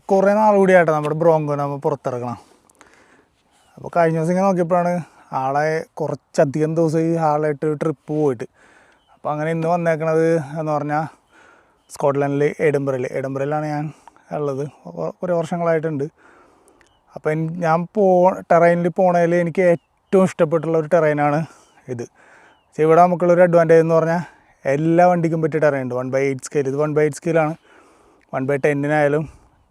കുറേ നാൾ കൂടിയായിട്ടോ നമ്മുടെ ബ്രോങ്കോ നമ്മൾ പുറത്തിറക്കണം. അപ്പോൾ കഴിഞ്ഞ ദിവസം ഇങ്ങനെ നോക്കിയപ്പോഴാണ് ആളെ കുറച്ചധികം ദിവസം ഈ ആളായിട്ട് ട്രിപ്പ് പോയിട്ട്. അപ്പോൾ അങ്ങനെ ഇന്ന് വന്നേക്കണത് എന്ന് പറഞ്ഞാൽ സ്കോട്ട്ലൻഡിൽ എഡംബറയിലാണ് ഞാൻ ഉള്ളത്. കുറേ വർഷങ്ങളായിട്ടുണ്ട്. അപ്പോൾ ഞാൻ ടെറൈനിൽ പോണതിൽ എനിക്ക് ഏറ്റവും ഇഷ്ടപ്പെട്ടുള്ള ഒരു ടെറൈനാണ് ഇത്. പക്ഷേ ഇവിടെ നമുക്കുള്ളൊരു അഡ്വാൻറ്റേജ് എന്ന് പറഞ്ഞാൽ എല്ലാ വണ്ടിക്കും പറ്റിയ ടെറൈൻ ഉണ്ട്. 1/8 സ്കെയിൽ, ഇത് 1/8 സ്കെയിലാണ്. 1/10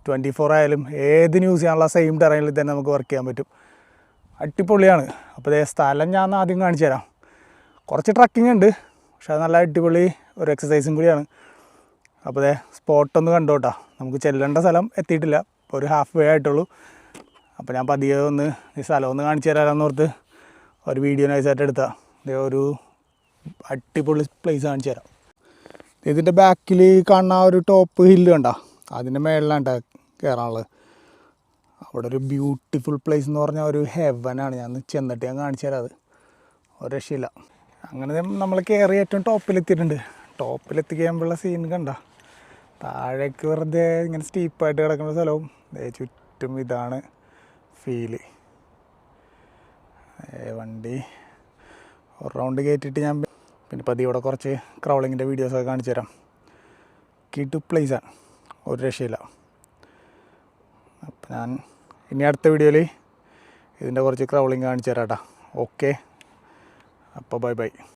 24 ആയാലും ഏതിന് യൂസ് ചെയ്യാനുള്ള സെയിം ടെറൈനിൽ തന്നെ നമുക്ക് വർക്ക് ചെയ്യാൻ പറ്റും. അടിപൊളിയാണ്. അപ്പോൾ ഇതേ സ്ഥലം ഞാൻ ആദ്യം കാണിച്ചു തരാം. കുറച്ച് ട്രക്കിംഗ് ഉണ്ട്, പക്ഷെ അത് നല്ല അടിപൊളി ഒരു എക്സസൈസും കൂടിയാണ്. അപ്പോൾ ഇതേ സ്പോട്ടൊന്ന് കണ്ടോട്ടാ. നമുക്ക് ചെല്ലേണ്ട സ്ഥലം എത്തിയിട്ടില്ല, ഇപ്പോൾ ഒരു ഹാഫ് വേ ആയിട്ടുള്ളൂ. അപ്പോൾ ഞാൻ പതിയെ ഒന്ന് ഈ സ്ഥലം ഒന്ന് കാണിച്ചു തരാമെന്ന് ഓർത്ത് ഒരു വീഡിയോ നൈസായിട്ട് എടുത്താൽ. ഇതേ ഒരു അടിപൊളി പ്ലേസ് കാണിച്ചു തരാം. ഇതിൻ്റെ ബാക്കിൽ കാണുന്ന ഒരു ടോപ്പ് ഹില്ല് കണ്ടോ, അതിൻ്റെ മേളിലാണ് കയറാനുള്ളത്. അവിടെ ഒരു ബ്യൂട്ടിഫുൾ പ്ലേസ് എന്ന് പറഞ്ഞാൽ ഒരു ഹെവനാണ്. ഞാൻ ചെന്നിട്ട് ഞാൻ കാണിച്ചു തരാം. അത് ഒരു രക്ഷയില്ല. അങ്ങനെ നമ്മൾ കയറി ഏറ്റവും ടോപ്പിലെത്തിയിട്ടുണ്ട്. ടോപ്പിലെത്തിക്കുമ്പോഴുള്ള സീൻ കണ്ട, താഴേക്ക് വെറുതെ ഇങ്ങനെ സ്റ്റീപ്പായിട്ട് കിടക്കുന്ന സ്ഥലവും ചുറ്റും ഇതാണ് ഫീല്. വണ്ടി ഒരു റൗണ്ട് കയറ്റിയിട്ട് ഞാൻ പിന്നെ പതി ഇവിടെ കുറച്ച് ക്രൗളിങ്ങിൻ്റെ വീഡിയോസൊക്കെ കാണിച്ചു തരാം. കിടു പ്ലേസാണ്, ഒരു രക്ഷയില്ല. അപ്പം ഞാൻ ഇനി അടുത്ത വീഡിയോയിൽ ഇതിൻ്റെ കുറച്ച് ക്രൗളിങ് കാണിച്ചു തരാം കേട്ടോ. ഓക്കെ, അപ്പോൾ ബൈ.